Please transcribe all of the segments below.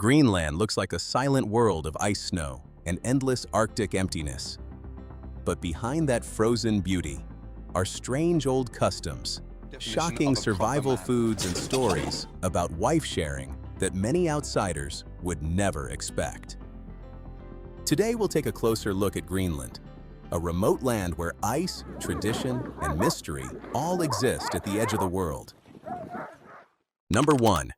Greenland looks like a silent world of ice snow and endless Arctic emptiness. But behind that frozen beauty are strange old customs, shocking survival foods and stories about wife sharing that many outsiders would never expect. Today we'll take a closer look at Greenland, a remote land where ice, tradition, and mystery all exist at the edge of the world. Number 1.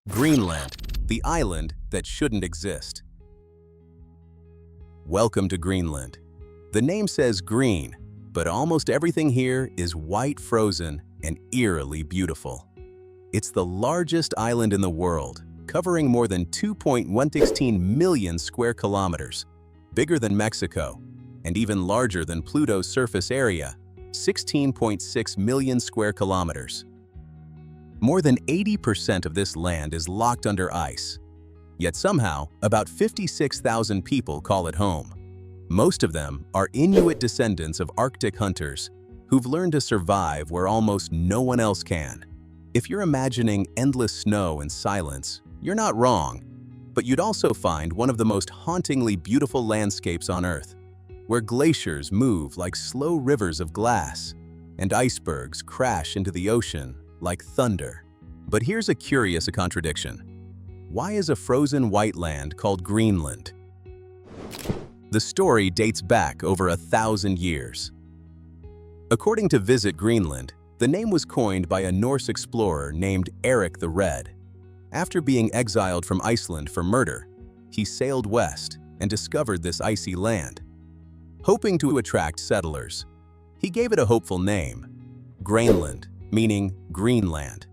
Greenland, the island that shouldn't exist. Welcome to Greenland. The name says green, but almost everything here is white frozen and eerily beautiful. It's the largest island in the world, covering more than 2.116 million square kilometers, bigger than Mexico, and even larger than Pluto's surface area, 16.6 million square kilometers. More than 80% of this land is locked under ice. Yet somehow, about 56,000 people call it home. Most of them are Inuit descendants of Arctic hunters who've learned to survive where almost no one else can. If you're imagining endless snow and silence, you're not wrong, but you'd also find one of the most hauntingly beautiful landscapes on Earth, where glaciers move like slow rivers of glass and icebergs crash into the ocean like thunder. But here's a curious contradiction. Why is a frozen white land called Greenland? The story dates back over 1,000 years. According to Visit Greenland, the name was coined by a Norse explorer named Eric the Red. After being exiled from Iceland for murder, he sailed west and discovered this icy land. Hoping to attract settlers, he gave it a hopeful name, Greenland, meaning Greenland.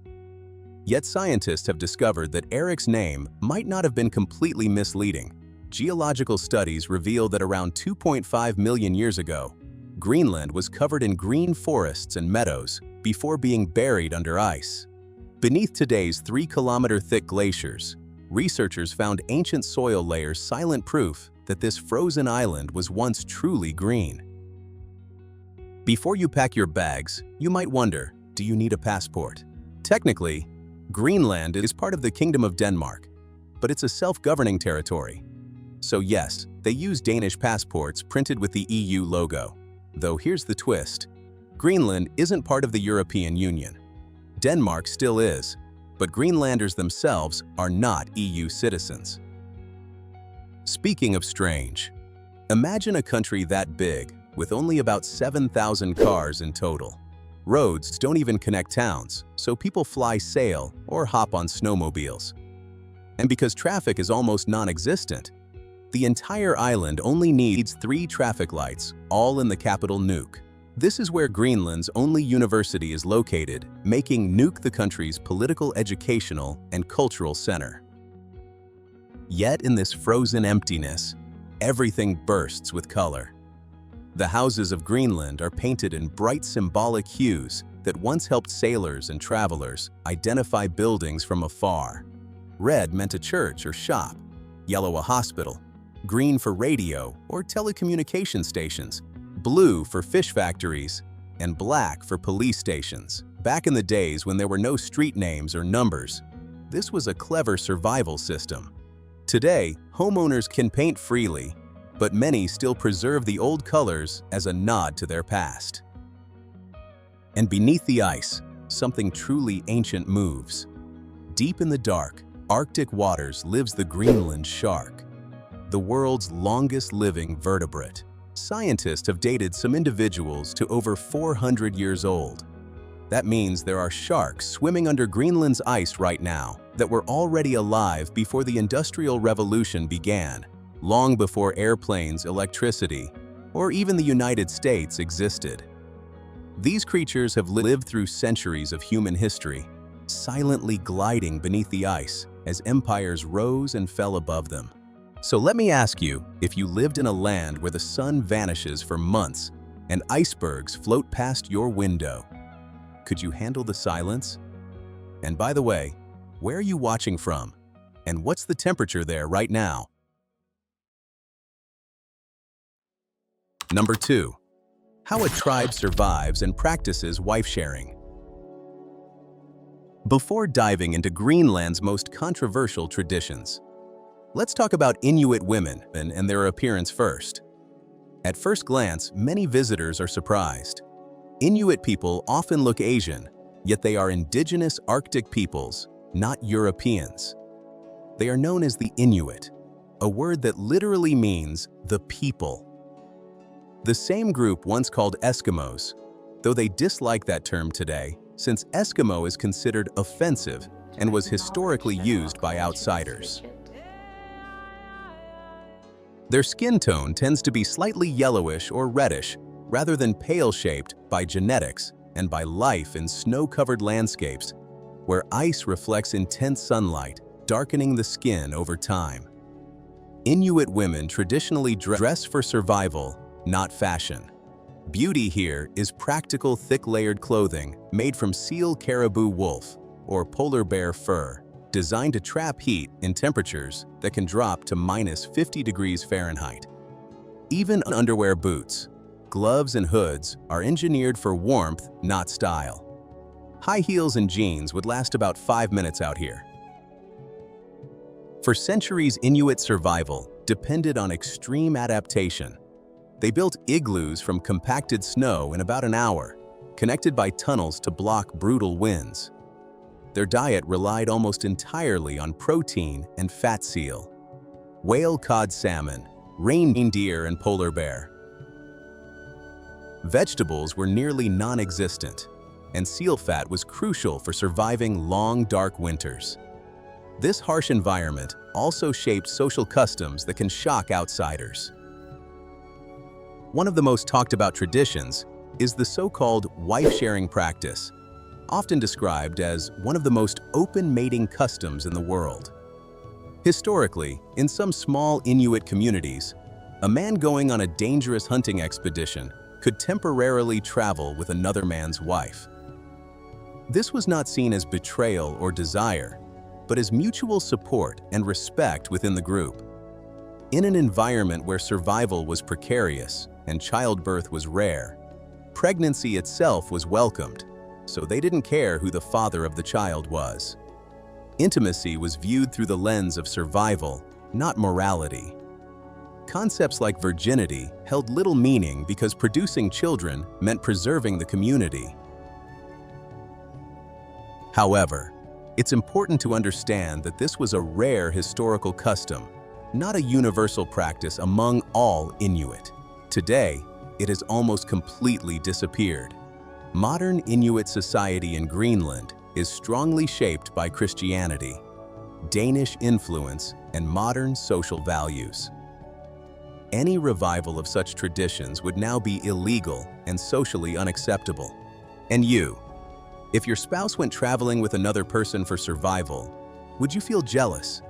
Yet scientists have discovered that Eric's name might not have been completely misleading. Geological studies reveal that around 2.5 million years ago, Greenland was covered in green forests and meadows before being buried under ice. Beneath today's 3-kilometer-thick glaciers, researchers found ancient soil layers, silent proof that this frozen island was once truly green. Before you pack your bags, you might wonder, do you need a passport? Technically, Greenland is part of the Kingdom of Denmark, but it's a self-governing territory. So yes, they use Danish passports printed with the EU logo. Though here's the twist. Greenland isn't part of the European Union. Denmark still is, but Greenlanders themselves are not EU citizens. Speaking of strange, imagine a country that big with only about 7,000 cars in total. Roads don't even connect towns, so people fly, sail, or hop on snowmobiles. And because traffic is almost non-existent, the entire island only needs 3 traffic lights, all in the capital Nuuk. This is where Greenland's only university is located, making Nuuk the country's political, educational, and cultural center. Yet in this frozen emptiness, everything bursts with color. The houses of Greenland are painted in bright symbolic hues that once helped sailors and travelers identify buildings from afar. Red meant a church or shop, yellow a hospital, green for radio or telecommunication stations, blue for fish factories, and black for police stations. Back in the days when there were no street names or numbers, this was a clever survival system. Today, homeowners can paint freely, but many still preserve the old colors as a nod to their past. And beneath the ice, something truly ancient moves. Deep in the dark, Arctic waters lives the Greenland shark, the world's longest living vertebrate. Scientists have dated some individuals to over 400 years old. That means there are sharks swimming under Greenland's ice right now that were already alive before the Industrial Revolution began, long before airplanes, electricity, or even the United States existed. These creatures have lived through centuries of human history, silently gliding beneath the ice as empires rose and fell above them. So let me ask you, if you lived in a land where the sun vanishes for months and icebergs float past your window, could you handle the silence? And by the way, where are you watching from? And what's the temperature there right now? Number 2. How a tribe survives and practices wife sharing. Before diving into Greenland's most controversial traditions, let's talk about Inuit women and their appearance first. At first glance, many visitors are surprised. Inuit people often look Asian, yet they are indigenous Arctic peoples, not Europeans. They are known as the Inuit, a word that literally means the people. The same group once called Eskimos, though they dislike that term today, since Eskimo is considered offensive and was historically used by outsiders. Their skin tone tends to be slightly yellowish or reddish, rather than pale-shaped by genetics and by life in snow-covered landscapes, where ice reflects intense sunlight, darkening the skin over time. Inuit women traditionally dress for survival, not fashion. Beauty here is practical, thick-layered clothing made from seal caribou wolf or polar bear fur, designed to trap heat in temperatures that can drop to -50 degrees Fahrenheit. Even underwear, boots, gloves, and hoods are engineered for warmth, not style. High heels and jeans would last about 5 minutes out here. For centuries, Inuit survival depended on extreme adaptation. They built igloos from compacted snow in about an hour, connected by tunnels to block brutal winds. Their diet relied almost entirely on protein and fat seal, whale, cod, salmon, reindeer, and polar bear. Vegetables were nearly non-existent, and seal fat was crucial for surviving long, dark winters. This harsh environment also shaped social customs that can shock outsiders. One of the most talked about traditions is the so-called wife-sharing practice, often described as one of the most open mating customs in the world. Historically, in some small Inuit communities, a man going on a dangerous hunting expedition could temporarily travel with another man's wife. This was not seen as betrayal or desire, but as mutual support and respect within the group. In an environment where survival was precarious and childbirth was rare, pregnancy itself was welcomed, so they didn't care who the father of the child was. Intimacy was viewed through the lens of survival, not morality. Concepts like virginity held little meaning because producing children meant preserving the community. However, it's important to understand that this was a rare historical custom, not a universal practice among all Inuit. Today, it has almost completely disappeared. Modern Inuit society in Greenland is strongly shaped by Christianity, Danish influence, and modern social values. Any revival of such traditions would now be illegal and socially unacceptable. And you, if your spouse went traveling with another person for survival, would you feel jealous?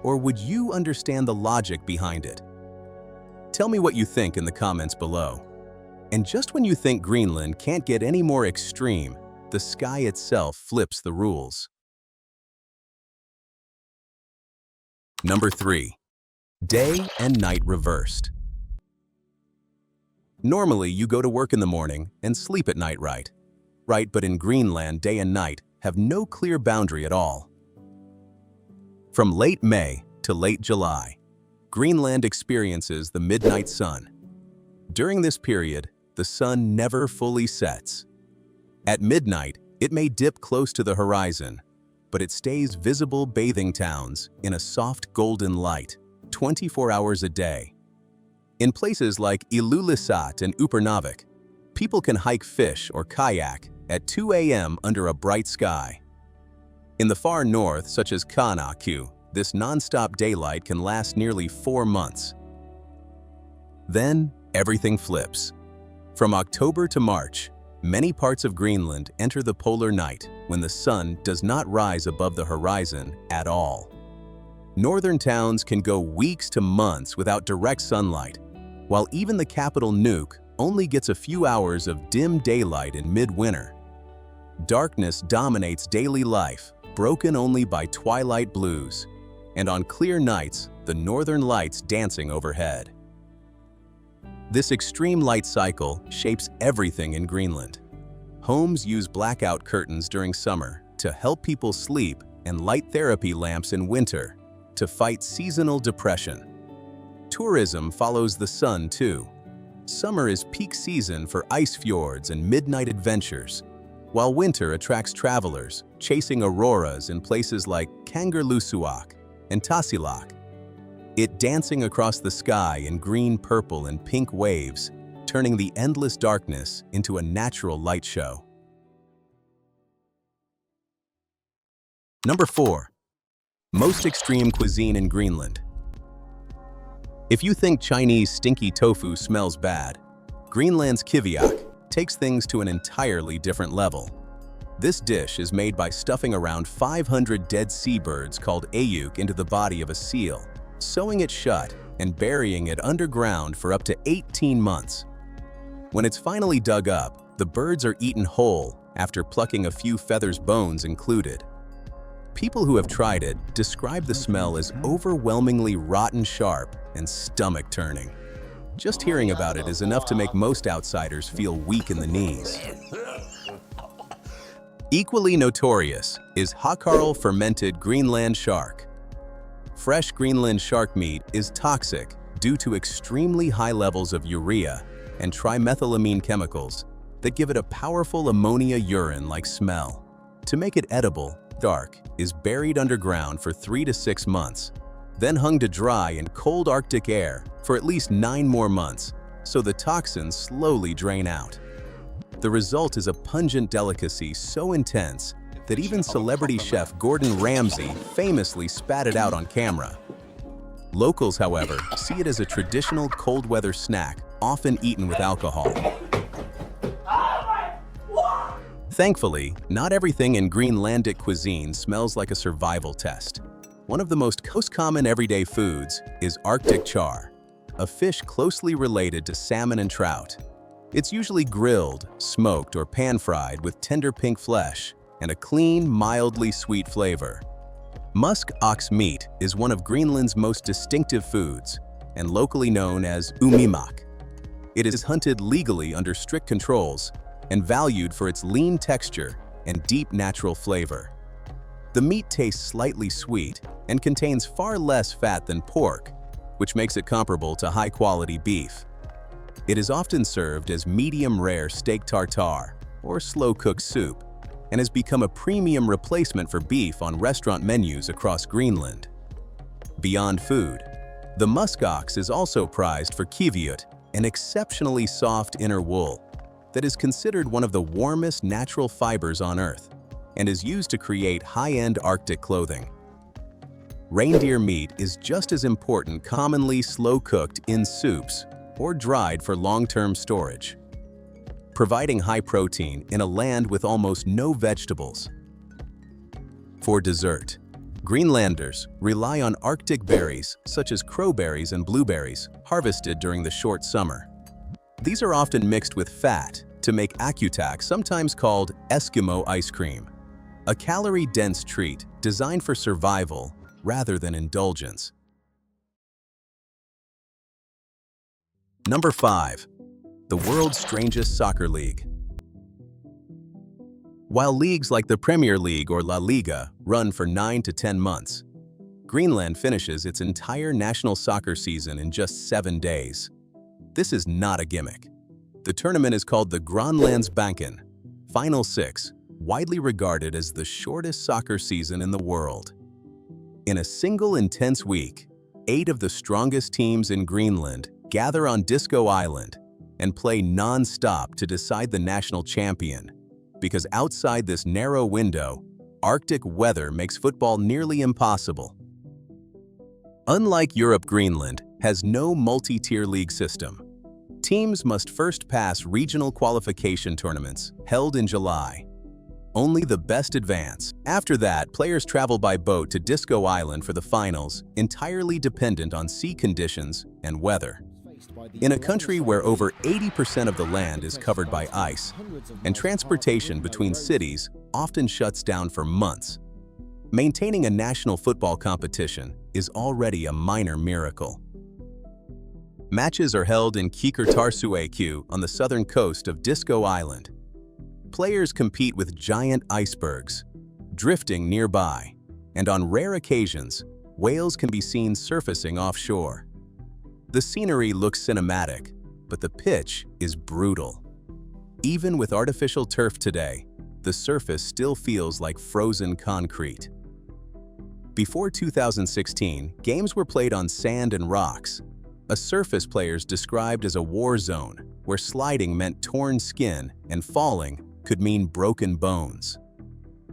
Or would you understand the logic behind it? Tell me what you think in the comments below. And just when you think Greenland can't get any more extreme, the sky itself flips the rules. Number 3. Day and night reversed. Normally, you go to work in the morning and sleep at night, right? Right, but in Greenland, day and night have no clear boundary at all. From late May to late July, Greenland experiences the midnight sun. During this period, the sun never fully sets. At midnight, it may dip close to the horizon, but it stays visible bathing towns in a soft golden light 24 hours a day. In places like Ilulissat and Upernavik, people can hike, fish, or kayak at 2 a.m. under a bright sky. In the far north, such as Kanakku, this non-stop daylight can last nearly 4 months. Then, everything flips. From October to March, many parts of Greenland enter the polar night when the sun does not rise above the horizon at all. Northern towns can go weeks to months without direct sunlight, while even the capital Nuuk only gets a few hours of dim daylight in midwinter. Darkness dominates daily life, broken only by twilight blues, and on clear nights, the northern lights dancing overhead. This extreme light cycle shapes everything in Greenland. Homes use blackout curtains during summer to help people sleep and light therapy lamps in winter to fight seasonal depression. Tourism follows the sun too. Summer is peak season for ice fjords and midnight adventures, while winter attracts travelers chasing auroras in places like Kangerlussuaq and Tasiilaq. It dancing across the sky in green, purple, and pink waves, turning the endless darkness into a natural light show. Number 4. Most extreme cuisine in Greenland. If you think Chinese stinky tofu smells bad, Greenland's kiviak takes things to an entirely different level. This dish is made by stuffing around 500 dead seabirds called ayuk into the body of a seal, sewing it shut and burying it underground for up to 18 months. When it's finally dug up, the birds are eaten whole after plucking a few feathers, bones included. People who have tried it describe the smell as overwhelmingly rotten sharp and stomach-turning. Just hearing about it is enough to make most outsiders feel weak in the knees. Equally notorious is Hakarl fermented Greenland shark. Fresh Greenland shark meat is toxic due to extremely high levels of urea and trimethylamine chemicals that give it a powerful ammonia urine-like smell. To make it edible, shark is buried underground for 3 to 6 months, then hung to dry in cold Arctic air for at least 9 more months, so the toxins slowly drain out. The result is a pungent delicacy so intense that even celebrity chef Gordon Ramsay famously spat it out on camera. Locals, however, see it as a traditional cold weather snack, often eaten with alcohol. Thankfully, not everything in Greenlandic cuisine smells like a survival test. One of the most common everyday foods is Arctic char, a fish closely related to salmon and trout. It's usually grilled, smoked, or pan-fried with tender pink flesh and a clean, mildly sweet flavor. Musk ox meat is one of Greenland's most distinctive foods and locally known as umimak. It is hunted legally under strict controls and valued for its lean texture and deep natural flavor. The meat tastes slightly sweet and contains far less fat than pork, which makes it comparable to high-quality beef. It is often served as medium-rare steak tartare or slow-cooked soup and has become a premium replacement for beef on restaurant menus across Greenland. Beyond food, the muskox is also prized for kiviut, an exceptionally soft inner wool that is considered one of the warmest natural fibers on Earth and is used to create high-end Arctic clothing. Reindeer meat is just as important, commonly slow-cooked in soups or dried for long-term storage, providing high protein in a land with almost no vegetables. For dessert, Greenlanders rely on Arctic berries such as crowberries and blueberries harvested during the short summer. These are often mixed with fat to make akutak, sometimes called Eskimo ice cream, a calorie-dense treat designed for survival rather than indulgence. Number 5. The world's strangest soccer league. While leagues like the Premier League or La Liga run for 9 to 10 months, Greenland finishes its entire national soccer season in just 7 days. This is not a gimmick. The tournament is called the Grønlandsbanken Final Six, widely regarded as the shortest soccer season in the world. In a single intense week, 8 of the strongest teams in Greenland gather on Disco Island and play non-stop to decide the national champion, because outside this narrow window, Arctic weather makes football nearly impossible. Unlike Europe, Greenland has no multi-tier league system. Teams must first pass regional qualification tournaments held in July. Only the best advance. After that, players travel by boat to Disco Island for the finals, entirely dependent on sea conditions and weather. In a country where over 80% of the land is covered by ice, and transportation between cities often shuts down for months, maintaining a national football competition is already a minor miracle. Matches are held in Kikertarsuaq on the southern coast of Disco Island. Players compete with giant icebergs, drifting nearby, and on rare occasions, whales can be seen surfacing offshore. The scenery looks cinematic, but the pitch is brutal. Even with artificial turf today, the surface still feels like frozen concrete. Before 2016, games were played on sand and rocks, a surface players described as a war zone where sliding meant torn skin and falling could mean broken bones.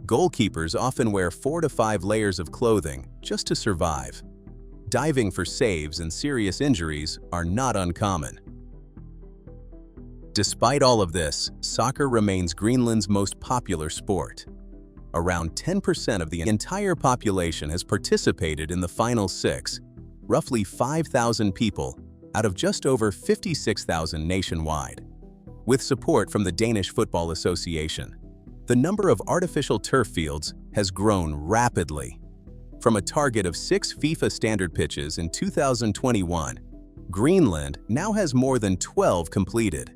Goalkeepers often wear 4 to 5 layers of clothing just to survive. Diving for saves and serious injuries are not uncommon. Despite all of this, soccer remains Greenland's most popular sport. Around 10% of the entire population has participated in the Final Six, roughly 5,000 people out of just over 56,000 nationwide. With support from the Danish Football Association, the number of artificial turf fields has grown rapidly. From a target of 6 FIFA standard pitches in 2021, Greenland now has more than 12 completed.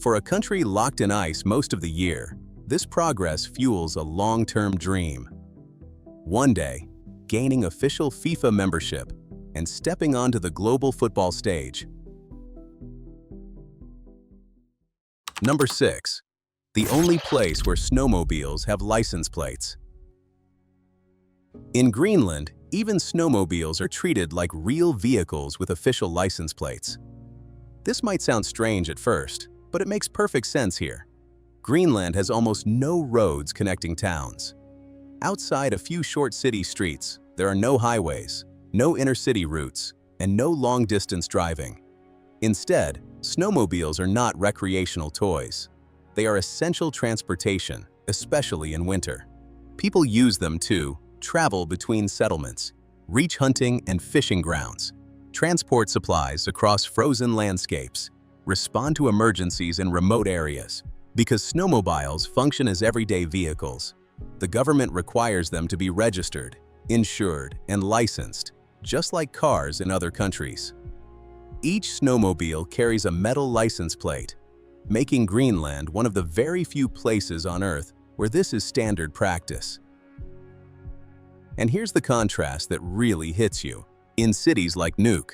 For a country locked in ice most of the year, this progress fuels a long-term dream. One day, gaining official FIFA membership and stepping onto the global football stage. Number 6. The only place where snowmobiles have license plates. In Greenland, even snowmobiles are treated like real vehicles with official license plates. This might sound strange at first, but it makes perfect sense here. Greenland has almost no roads connecting towns. Outside a few short city streets, there are no highways, no inner-city routes, and no long-distance driving. Instead, snowmobiles are not recreational toys. They are essential transportation, especially in winter. People use them to travel between settlements, reach hunting and fishing grounds, transport supplies across frozen landscapes, respond to emergencies in remote areas. Because snowmobiles function as everyday vehicles, the government requires them to be registered, insured, and licensed, just like cars in other countries. Each snowmobile carries a metal license plate, making Greenland one of the very few places on Earth where this is standard practice. And here's the contrast that really hits you. In cities like Nuuk,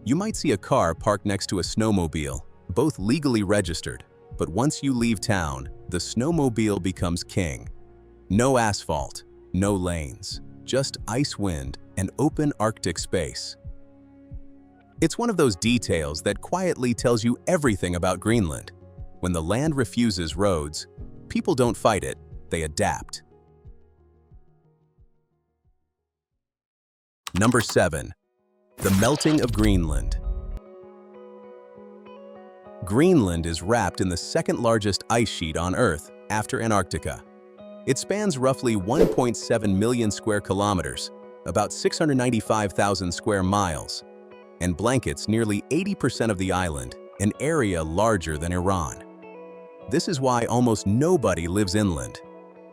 you might see a car parked next to a snowmobile, both legally registered, but once you leave town, the snowmobile becomes king. No asphalt, no lanes, just ice wind and open Arctic space. It's one of those details that quietly tells you everything about Greenland. When the land refuses roads, people don't fight it, they adapt. Number 7. The Melting of Greenland. Greenland is wrapped in the second largest ice sheet on Earth after Antarctica. It spans roughly 1.7 million square kilometers, about 695,000 square miles, and blankets nearly 80% of the island, an area larger than Iran. This is why almost nobody lives inland.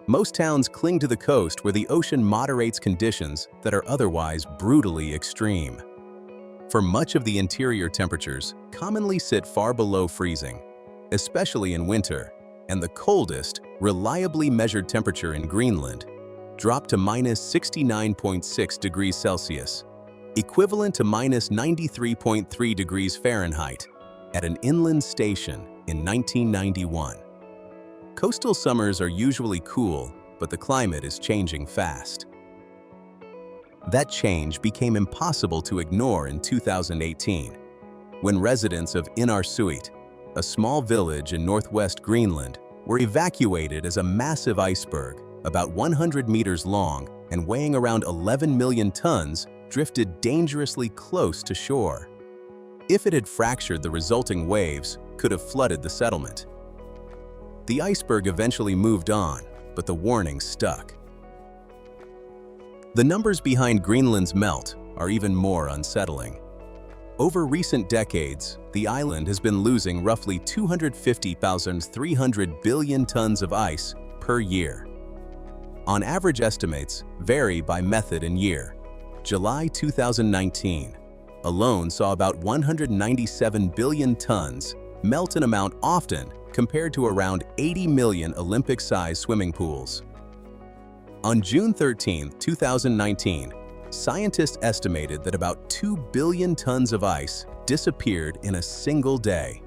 Most towns cling to the coast where the ocean moderates conditions that are otherwise brutally extreme. For much of the interior, temperatures commonly sit far below freezing, especially in winter, and the coldest, reliably measured temperature in Greenland dropped to -69.6 degrees Celsius, equivalent to -93.3 degrees Fahrenheit, at an inland station in 1991. Coastal summers are usually cool, but the climate is changing fast. That change became impossible to ignore in 2018, when residents of Inuit, a small village in northwest Greenland, were evacuated as a massive iceberg, about 100 meters long and weighing around 11 million tons, drifted dangerously close to shore. If it had fractured, the resulting waves could have flooded the settlement. The iceberg eventually moved on, but the warning stuck. The numbers behind Greenland's melt are even more unsettling. Over recent decades, the island has been losing roughly 250,300 billion tons of ice per year. On average, estimates vary by method and year. July 2019 alone saw about 197 billion tons melt, an amount often compared to around 80 million Olympic-sized swimming pools. On June 13, 2019, scientists estimated that about 2 billion tons of ice disappeared in a single day.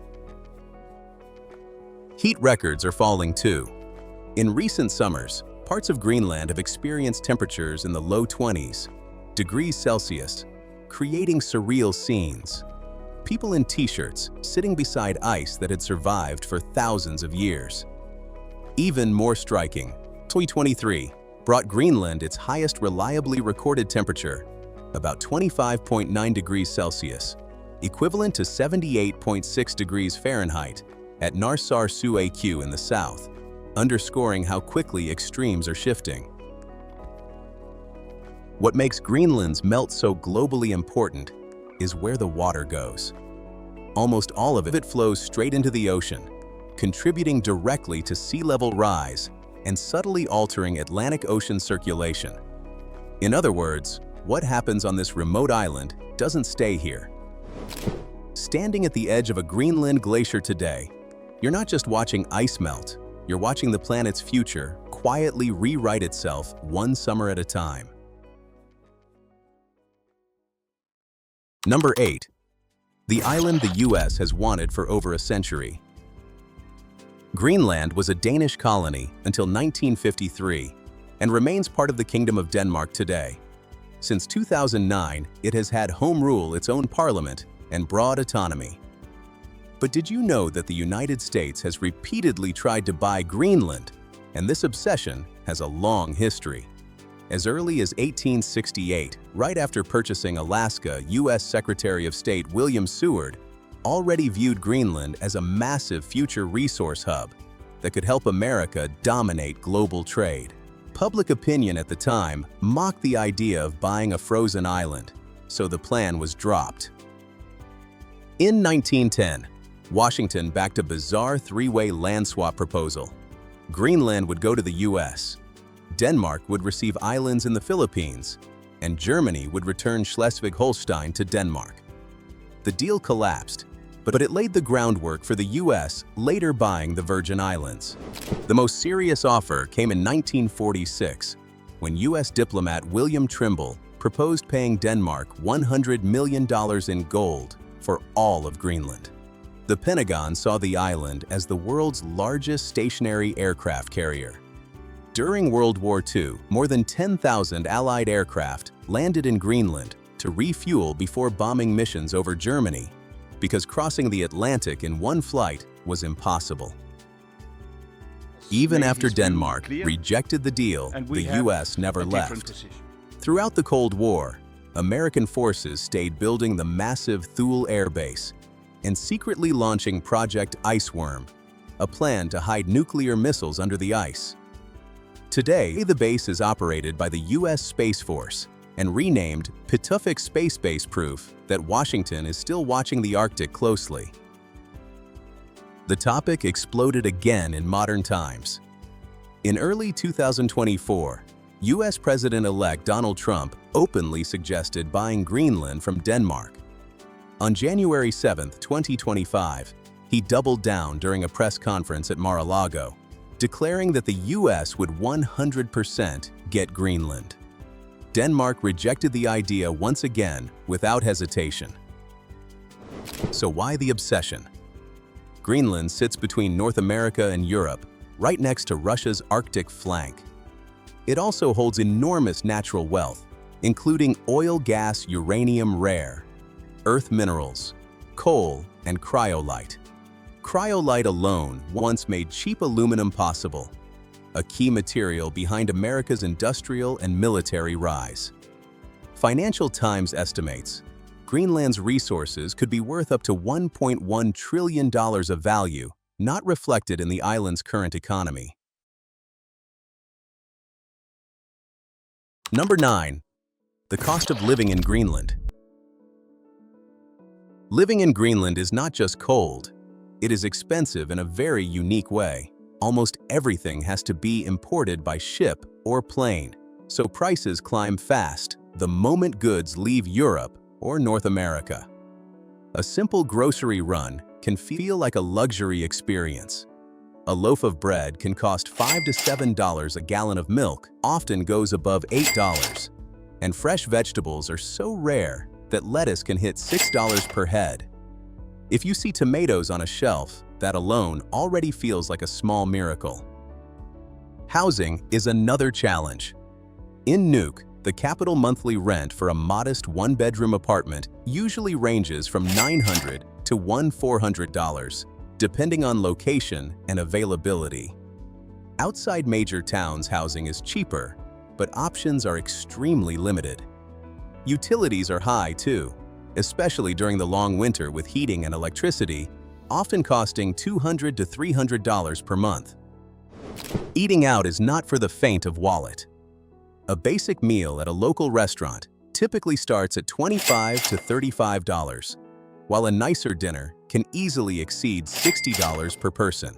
Heat records are falling too. In recent summers, parts of Greenland have experienced temperatures in the low 20s degrees Celsius, creating surreal scenes. People in t-shirts sitting beside ice that had survived for thousands of years. Even more striking, 2023 brought Greenland its highest reliably recorded temperature, about 25.9 degrees Celsius, equivalent to 78.6 degrees Fahrenheit, at Narsarsuaq in the south, underscoring how quickly extremes are shifting. What makes Greenland's melt so globally important is where the water goes. Almost all of it flows straight into the ocean, contributing directly to sea level rise and subtly altering Atlantic Ocean circulation. In other words, what happens on this remote island doesn't stay here. Standing at the edge of a Greenland glacier today, you're not just watching ice melt, you're watching the planet's future quietly rewrite itself one summer at a time. Number 8. The island the US has wanted for over a century. Greenland was a Danish colony until 1953 and remains part of the Kingdom of Denmark today. Since 2009, it has had home rule, its own parliament, and broad autonomy. But did you know that the United States has repeatedly tried to buy Greenland, and this obsession has a long history? As early as 1868, right after purchasing Alaska, U.S. Secretary of State William Seward already viewed Greenland as a massive future resource hub that could help America dominate global trade. Public opinion at the time mocked the idea of buying a frozen island, so the plan was dropped. In 1910, Washington backed a bizarre three-way land swap proposal. Greenland would go to the U.S., Denmark would receive islands in the Philippines, and Germany would return Schleswig-Holstein to Denmark. The deal collapsed, but it laid the groundwork for the U.S. later buying the Virgin Islands. The most serious offer came in 1946, when U.S. diplomat William Trimble proposed paying Denmark $100 million in gold for all of Greenland. The Pentagon saw the island as the world's largest stationary aircraft carrier. During World War II, more than 10,000 Allied aircraft landed in Greenland to refuel before bombing missions over Germany, because crossing the Atlantic in one flight was impossible. Even after Denmark rejected the deal, the U.S. never left. Throughout the Cold War, American forces stayed building the massive Thule Air Base and secretly launching Project Iceworm, a plan to hide nuclear missiles under the ice. Today, the base is operated by the U.S. Space Force and renamed Pituffik Space Base, proof that Washington is still watching the Arctic closely. The topic exploded again in modern times. In early 2024, U.S. President-elect Donald Trump openly suggested buying Greenland from Denmark. On January 7, 2025, he doubled down during a press conference at Mar-a-Lago, declaring that the U.S. would 100% get Greenland. Denmark rejected the idea once again without hesitation. So why the obsession? Greenland sits between North America and Europe, right next to Russia's Arctic flank. It also holds enormous natural wealth, including oil, gas, uranium rare, earth minerals, coal, and cryolite. Cryolite alone once made cheap aluminum possible, a key material behind America's industrial and military rise. Financial Times estimates Greenland's resources could be worth up to $1.1 trillion of value, not reflected in the island's current economy. Number 9. The cost of living in Greenland. Living in Greenland is not just cold. It is expensive in a very unique way. Almost everything has to be imported by ship or plane, so prices climb fast the moment goods leave Europe or North America. A simple grocery run can feel like a luxury experience. A loaf of bread can cost $5 to $7. A gallon of milk often goes above $8. And fresh vegetables are so rare that lettuce can hit $6 per head. If you see tomatoes on a shelf, that alone already feels like a small miracle. Housing is another challenge. In Nuuk, the capital monthly rent for a modest one-bedroom apartment usually ranges from $900 to $1,400, depending on location and availability. Outside major towns, housing is cheaper, but options are extremely limited. Utilities are high too, especially during the long winter, with heating and electricity often costing $200 to $300 per month. Eating out is not for the faint of wallet. A basic meal at a local restaurant typically starts at $25 to $35, while a nicer dinner can easily exceed $60 per person.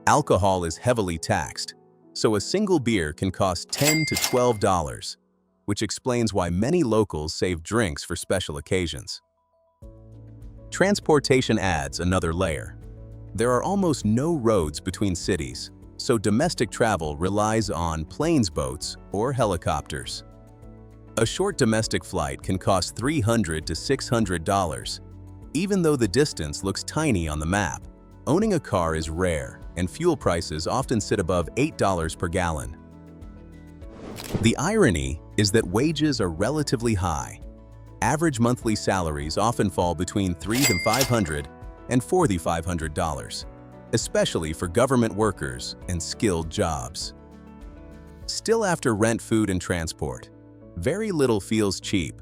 Alcohol is heavily taxed, so a single beer can cost $10 to $12, which explains why many locals save drinks for special occasions. Transportation adds another layer. There are almost no roads between cities, so domestic travel relies on planes, boats, or helicopters. A short domestic flight can cost $300 to $600. Even though the distance looks tiny on the map, owning a car is rare, and fuel prices often sit above $8 per gallon. The irony is that wages are relatively high. Average monthly salaries often fall between $300 to $500 and $4,500, especially for government workers and skilled jobs. Still, after rent, food, and transport, very little feels cheap.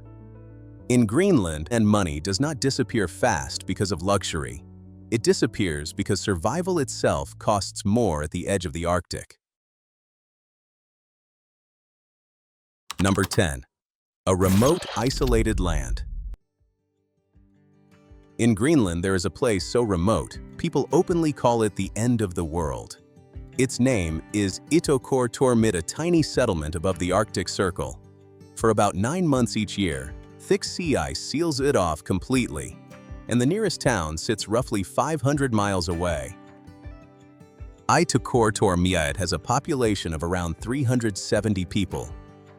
In Greenland, and money does not disappear fast because of luxury. It disappears because survival itself costs more at the edge of the Arctic. Number 10. A remote, isolated land. In Greenland, there is a place so remote, people openly call it the end of the world. Its name is Itokortormit, a tiny settlement above the Arctic Circle. For about 9 months each year, thick sea ice seals it off completely, and the nearest town sits roughly 500 miles away. Itokortormit has a population of around 370 people,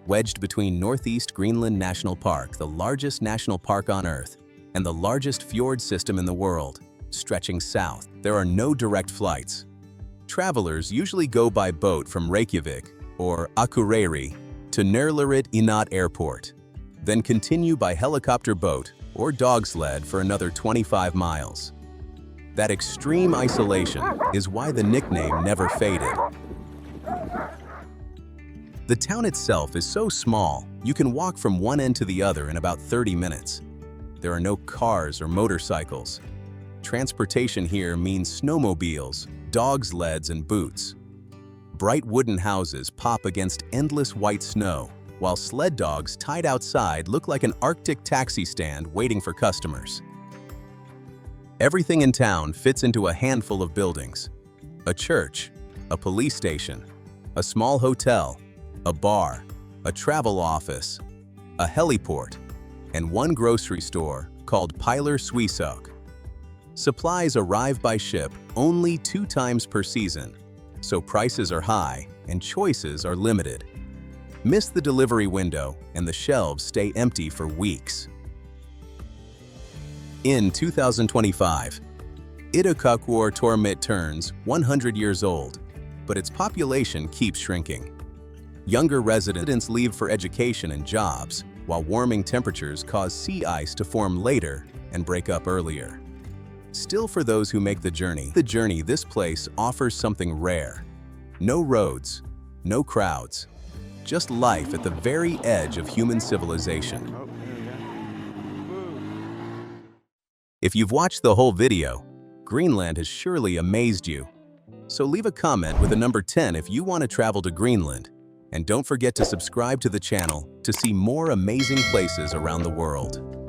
wedged between Northeast Greenland National Park, the largest national park on Earth, and the largest fjord system in the world. Stretching south, there are no direct flights. Travelers usually go by boat from Reykjavik, or Akureyri, to Nærlarit Inuit Airport, then continue by helicopter boat or dog sled for another 25 miles. That extreme isolation is why the nickname never faded. The town itself is so small, you can walk from one end to the other in about 30 minutes. There are no cars or motorcycles. Transportation here means snowmobiles, dog sleds, and boots. Bright wooden houses pop against endless white snow, while sled dogs tied outside look like an Arctic taxi stand waiting for customers. Everything in town fits into a handful of buildings: a church, a police station, a small hotel, a bar, a travel office, a heliport, and one grocery store called Pilar Suisok. Supplies arrive by ship only 2 times per season, so prices are high and choices are limited. Miss the delivery window and the shelves stay empty for weeks. In 2025, Itokortormit turns 100 years old, but its population keeps shrinking. Younger residents leave for education and jobs, while warming temperatures cause sea ice to form later and break up earlier. Still, for those who make the journey, this place offers something rare. No roads, no crowds, just life at the very edge of human civilization. If you've watched the whole video, Greenland has surely amazed you. So leave a comment with a number 10 if you want to travel to Greenland. And don't forget to subscribe to the channel to see more amazing places around the world.